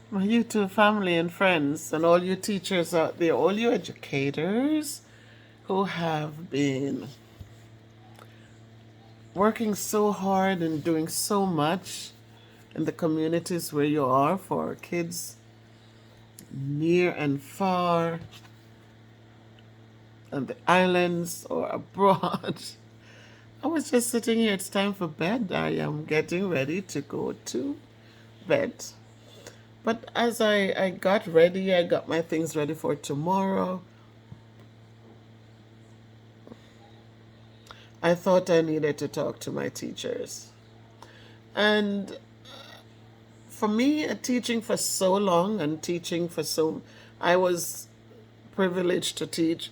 My YouTube family and friends, and all you teachers out there, all you educators who have been working so hard and doing so much in the communities where you are for our kids near and far, and the islands or abroad. I was just sitting here. It's time for bed. I am getting ready to go to bed. But as I got ready, I got my things ready for tomorrow. I thought I needed to talk to my teachers. And for me, teaching for so long and teaching for so, I was privileged to teach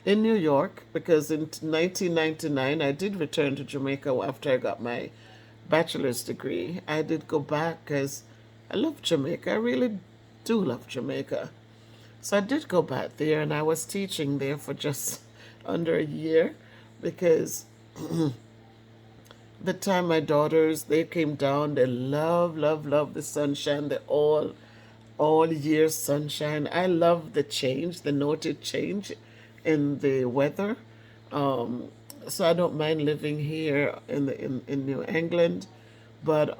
in New York because in 1999 I did return to Jamaica after I got my bachelor's degree. I did go back because I love Jamaica. I really do love Jamaica. So I did go back there and I was teaching there for just under a year because the time my daughters they came down, they love the sunshine, the all year sunshine. I love the change, the noted change in the weather. So I don't mind living here in New England, but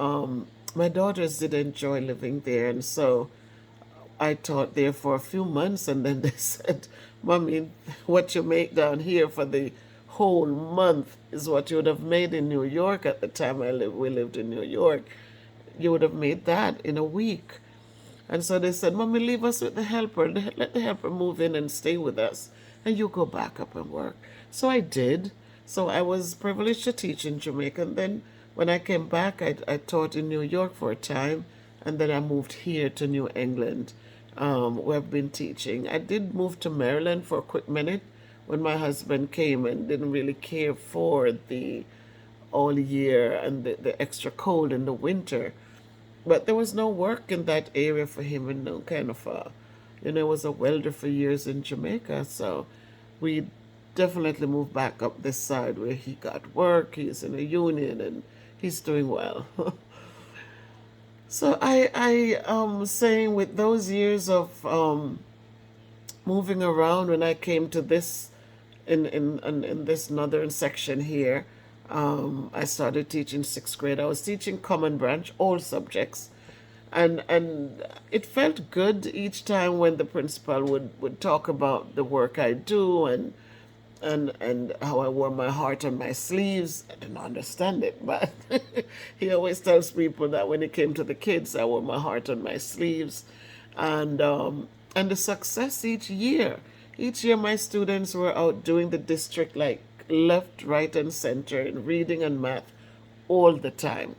my daughters did enjoy living there, and so I taught there for a few months, and then they said, "Mommy, what you make down here for the whole month is what you would have made in New York at the time we lived in New York. You would have made that in a week." And so they said, "Mommy, leave us with the helper. Let the helper move in and stay with us, and you go back up and work." So I did. So I was privileged to teach in Jamaica. And then when I came back, I taught in New York for a time, and then I moved here to New England, where I've been teaching. I did move to Maryland for a quick minute when my husband came and didn't really care for the all year and the extra cold in the winter. But there was no work in that area for him, and no kind of was a welder for years in Jamaica. So we definitely moved back up this side where he got work. He's in a union and he's doing well. So I saying with those years of moving around, when I came to this in this northern section here, I started teaching sixth grade. I was teaching Common Branch, all subjects, and it felt good each time when the principal would talk about the work I do and how I wore my heart on my sleeves. I didn't understand it, but he always tells people that when it came to the kids, I wore my heart on my sleeves, and the success each year. Each year, my students were out doing the district like left, right, and center in reading and math all the time.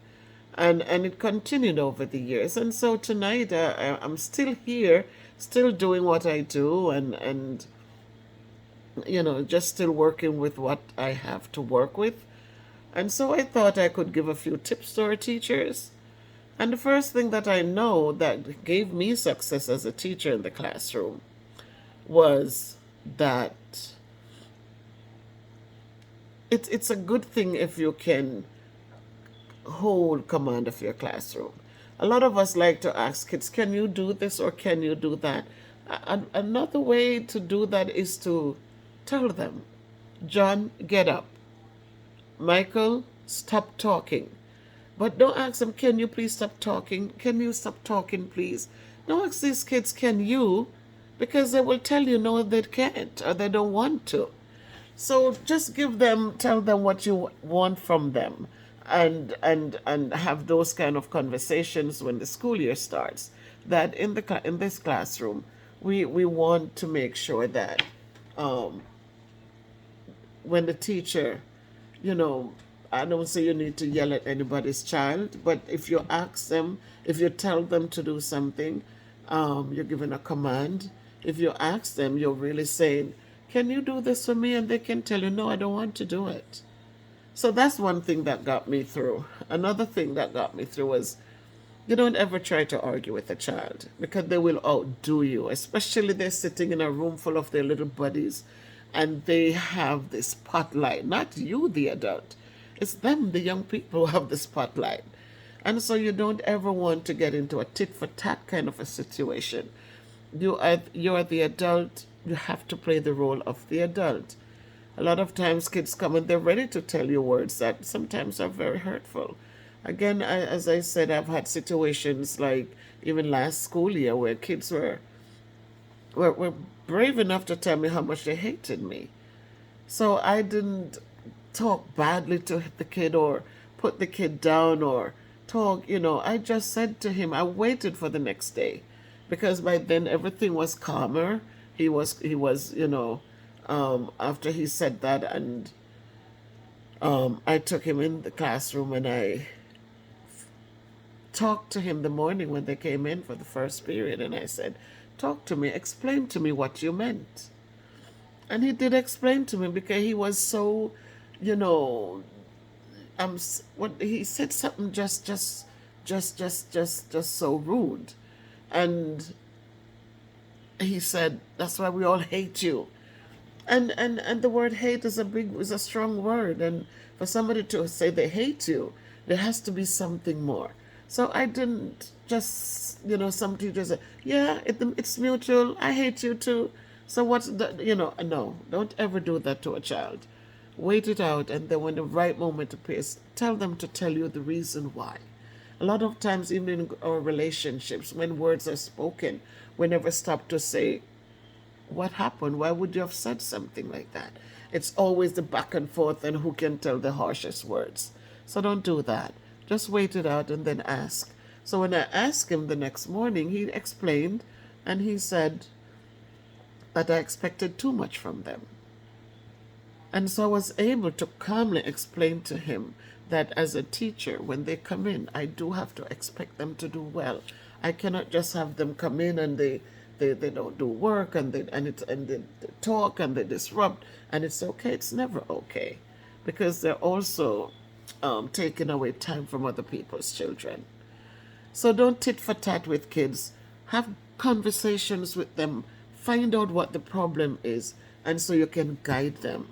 And it continued over the years. And so tonight, I'm still here, still doing what I do, and just still working with what I have to work with. And so I thought I could give a few tips to our teachers. And the first thing that I know that gave me success as a teacher in the classroom was that it's a good thing if you can hold command of your classroom. A lot of us like to ask kids, "Can you do this or can you do that?" Another way to do that is to tell them, "John, get up. Michael, stop talking." But don't ask them, "Can you please stop talking? Can you stop talking, please?" Don't ask these kids, "Can you?" Because they will tell you no, they can't or they don't want to. So just tell them what you want from them, and have those kind of conversations when the school year starts. That in this classroom, we want to make sure that um, when the teacher, you know, I don't say you need to yell at anybody's child, but if you ask them, if you tell them to do something, you're giving a command. If you ask them, you're really saying, "Can you do this for me?" And they can tell you, "No, I don't want to do it." So that's one thing that got me through. Another thing that got me through was you don't ever try to argue with a child because they will outdo you, especially they're sitting in a room full of their little buddies and they have the spotlight, not you, the adult. It's them, the young people, who have the spotlight. And so you don't ever want to get into a tit for tat kind of a situation. You're the adult, you have to play the role of the adult. A lot of times kids come and they're ready to tell you words that sometimes are very hurtful. Again, as I said, I've had situations like even last school year where kids were brave enough to tell me how much they hated me. So I didn't talk badly to the kid or put the kid down or talk, I just said to him, I waited for the next day because by then everything was calmer. He was, after he said that, and I took him in the classroom and I talked to him the morning when they came in for the first period, and I said, talk to me, explain to me what you meant. And he did explain to me because he was so, you know, what he said something just so rude, and he said that's why we all hate you, and the word hate is a strong word, and for somebody to say they hate you, there has to be something more. So I didn't just, some teachers say, yeah, it's mutual, I hate you too. So what's the, no, don't ever do that to a child. Wait it out, and then when the right moment appears, tell them to tell you the reason why. A lot of times, even in our relationships, when words are spoken, we never stop to say, what happened? Why would you have said something like that? It's always the back and forth and who can tell the harshest words. So don't do that. Just wait it out and then ask. So when I asked him the next morning, he explained, and he said that I expected too much from them. And so I was able to calmly explain to him that as a teacher, when they come in, I do have to expect them to do well. I cannot just have them come in and they don't do work, and they talk and they disrupt, and it's okay. It's never okay, because they're also taking away time from other people's children. So don't tit for tat with kids. Have conversations with them. Find out what the problem is, and so you can guide them.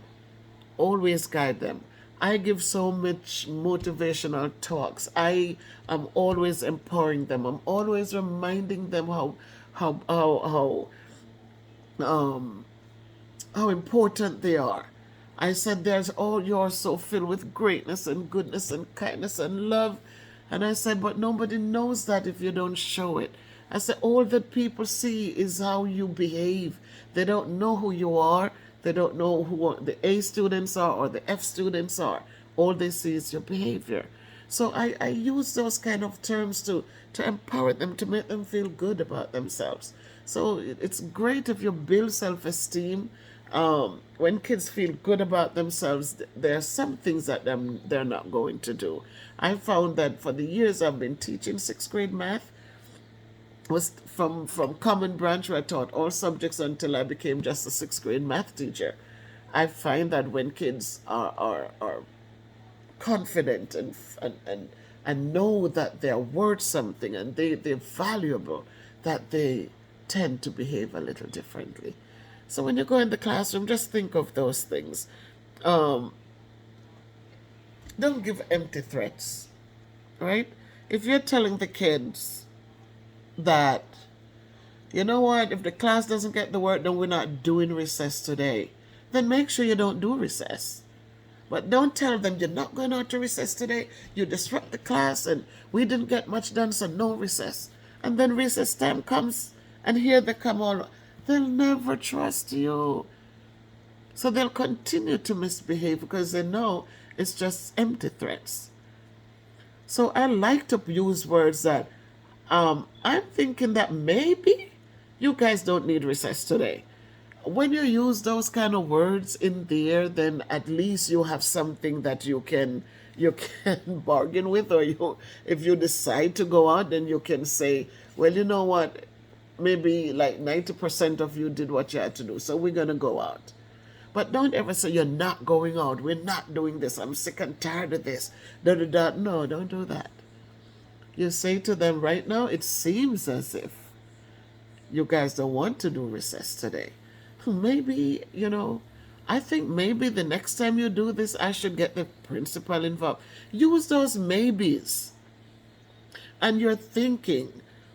Always guide them. I give so much motivational talks. I am always empowering them. I'm always reminding them how important they are. I said, you're so filled with greatness and goodness and kindness and love. And I said, but nobody knows that if you don't show it. I said, all that people see is how you behave. They don't know who you are. They don't know who the A students are or the F students are. All they see is your behavior. So I use those kind of terms to empower them, to make them feel good about themselves. So it's great if you build self-esteem. When kids feel good about themselves, there are some things that they're not going to do. I found that for the years I've been teaching sixth grade math, was from Common Branch, where I taught all subjects until I became just a sixth grade math teacher. I find that when kids are confident and know that they're worth something and they're valuable, that they tend to behave a little differently. So when you go in the classroom, just think of those things. Don't give empty threats, right? If you're telling the kids that, you know what, if the class doesn't get the work done, we're not doing recess today, then make sure you don't do recess. But don't tell them you're not going out to recess today, you disrupt the class, and we didn't get much done, so no recess. And then recess time comes, and here they come all. They'll never trust you. So they'll continue to misbehave because they know it's just empty threats. So I like to use words that, I'm thinking that maybe you guys don't need recess today. When you use those kind of words in there, then at least you have something that you can bargain with, or if you decide to go out, then you can say, well, you know what, maybe like 90% of you did what you had to do, so we're going to go out. But don't ever say you're not going out, we're not doing this, I'm sick and tired of this. No, don't do that. You say to them, right now, it seems as if you guys don't want to do recess today. Maybe, I think maybe the next time you do this, I should get the principal involved. Use those maybes. and you're thinking.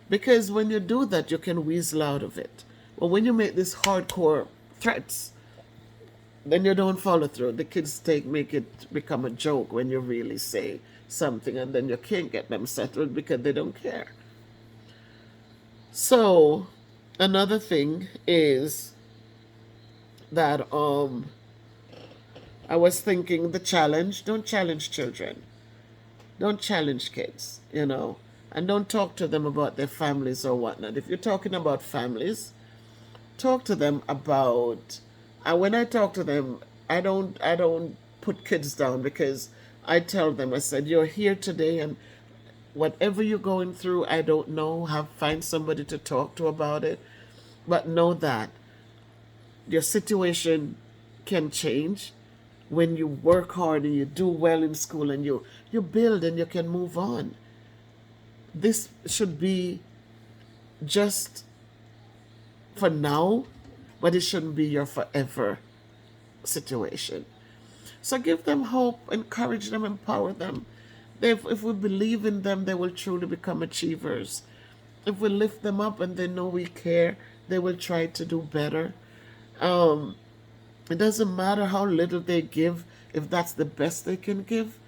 Because when you do that, you can weasel out of it. But when you make these hardcore threats, then you don't follow through. The kids make it become a joke when you really say something, and then you can't get them settled because they don't care. So another thing is that I was thinking the challenge, don't challenge children. Don't challenge kids, and don't talk to them about their families or whatnot. If you're talking about families, talk to them about, and when I talk to them, I don't put kids down, because I tell them, I said, you're here today, and whatever you're going through, I don't know, find somebody to talk to about it, but know that your situation can change when you work hard and you do well in school, and you build and you can move on. This should be just for now, but it shouldn't be your forever situation. So give them hope, encourage them, empower them. If we believe in them, they will truly become achievers. If we lift them up and they know we care, they will try to do better. It doesn't matter how little they give. If that's the best they can give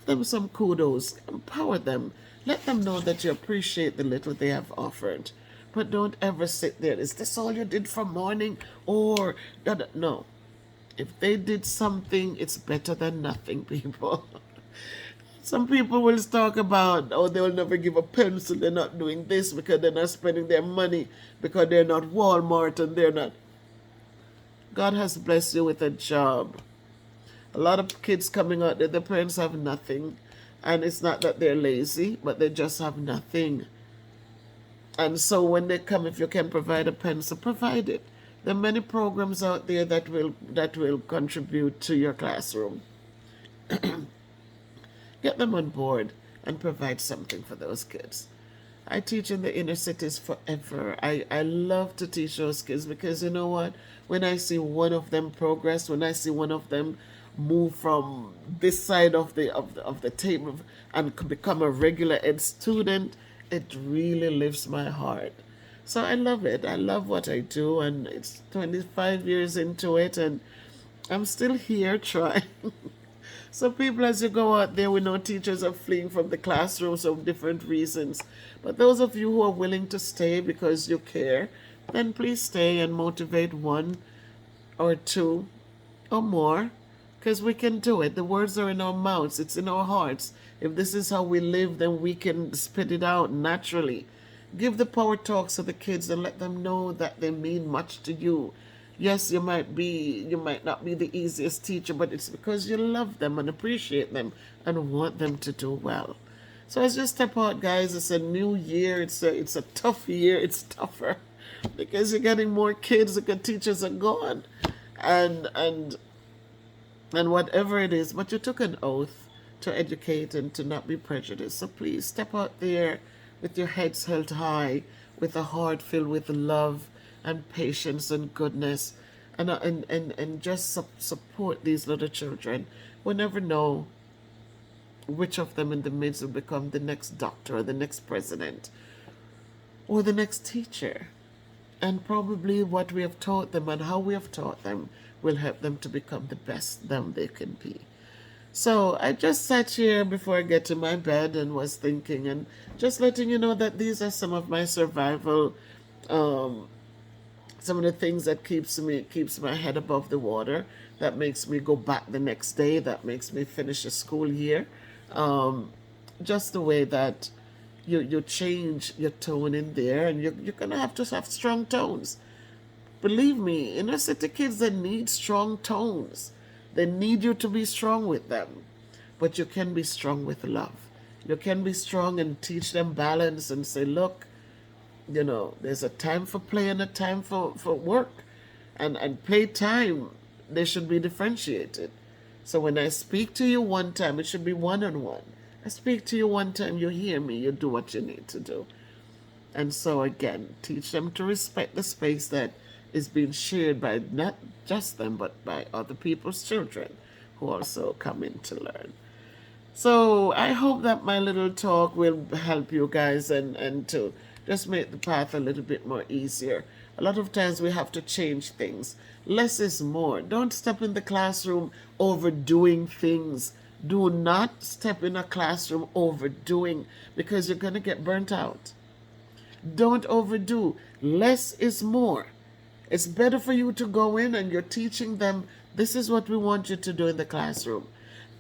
them some kudos, empower them, let them know that you appreciate the little they have offered. But don't ever sit there, is this all you did from morning? Or, no. If they did something, it's better than nothing, people. Some people will talk about, oh, they will never give a pencil, they're not doing this because they're not spending their money, because they're not Walmart and they're not. God has blessed you with a job. A lot of kids coming out there, their parents have nothing. And it's not that they're lazy, but they just have nothing. And so when they come, if you can provide a pencil, provide it. There are many programs out there that will contribute to your classroom. Get them on board and provide something for those kids. I teach in the inner cities forever. I love to teach those kids, because you know what? When I see one of them progress, when I see one of them move from this side of the table and become a regular ed student, it really lifts my heart. So I love it. I love what I do, and it's 25 years into it, and I'm still here trying. So people, as you go out there, we know teachers are fleeing from the classrooms for different reasons. But those of you who are willing to stay because you care, then please stay and motivate one or two or more, because we can do it. The words are in our mouths. It's in our hearts. If this is how we live, then we can spit it out naturally. Give the power talks to the kids and let them know that they mean much to you. Yes, you might not be the easiest teacher, but it's because you love them and appreciate them and want them to do well. So as you step out, guys, it's a new year. It's a tough year. It's tougher because you're getting more kids. The good teachers are gone, and whatever it is. But you took an oath to educate and to not be prejudiced. So please step out there with your heads held high, with a heart filled with love and patience and goodness, and just support these little children. We'll never know which of them in the midst will become the next doctor or the next president or the next teacher. And probably what we have taught them and how we have taught them will help them to become the best them they can be. So I just sat here before I get to my bed and was thinking, and just letting you know that these are some of my survival, some of the things that keeps my head above the water, that makes me go back the next day, that makes me finish a school year. Just the way that you change your tone in there, and you're gonna have to have strong tones. Believe me, inner city kids, they need strong tones. They need you to be strong with them. But you can be strong with love. You can be strong and teach them balance and say, look, there's a time for play and a time for work. And play time, they should be differentiated. So when I speak to you one time, it should be one-on-one. I speak to you one time, you hear me, you do what you need to do. And so again, teach them to respect the space that is being shared by not just them, but by other people's children who also come in to learn. So I hope that my little talk will help you guys and to just make the path a little bit more easier. A lot of times we have to change things. Less is more. Don't step in the classroom overdoing things. Do not step in a classroom overdoing, because you're going to get burnt out. Don't overdo. Less is more. It's better for you to go in and you're teaching them, this is what we want you to do in the classroom.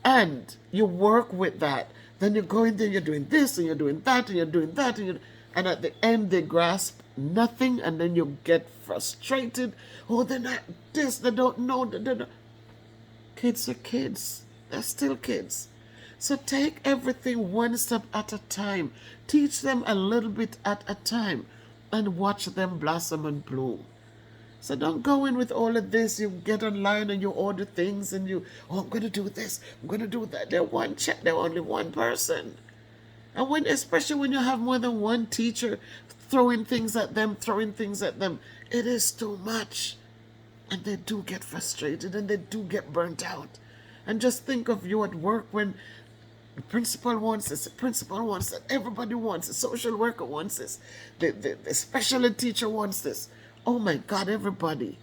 And you work with that. Then you go in there, you're doing this and you're doing that and you're doing that. And at the end, they grasp nothing, and then you get frustrated. Oh, they're not this, they don't know. Kids are kids. They're still kids. So take everything one step at a time. Teach them a little bit at a time and watch them blossom and bloom. So don't go in with all of this. You get online and you order things and I'm going to do this, I'm going to do that. They're only one person. And especially when you have more than one teacher throwing things at them, it is too much. And they do get frustrated and they do get burnt out. And just think of you at work when the principal wants this, the principal wants that, everybody wants it, social worker wants this, the special ed teacher wants this. Oh my God, everybody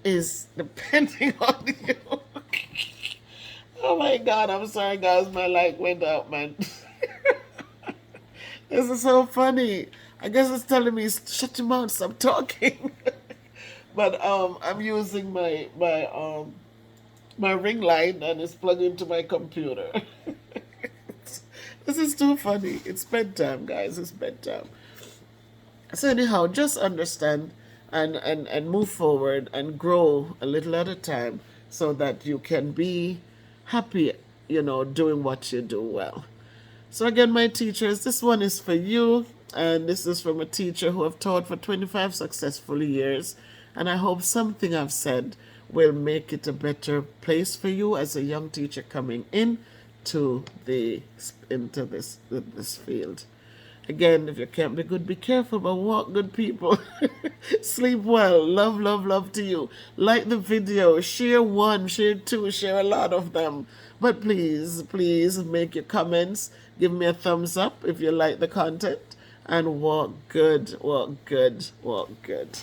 is depending on you. Oh my God, I'm sorry guys, my light went out, man. This is so funny. I guess it's telling me, shut your mouth, stop talking. But I'm using my ring light and it's plugged into my computer. This is too funny. It's bedtime, guys. It's bedtime. So anyhow, just understand and move forward and grow a little at a time so that you can be happy, doing what you do well. So again, my teachers, this one is for you. And this is from a teacher who have taught for 25 successful years. And I hope something I've said will make it a better place for you as a young teacher coming into this field. Again, if you can't be good, be careful, but walk good, people. Sleep well. Love, love, love to you. Like the video. Share one, share two, share a lot of them. But please, please make your comments. Give me a thumbs up if you like the content. And walk good, walk good, walk good.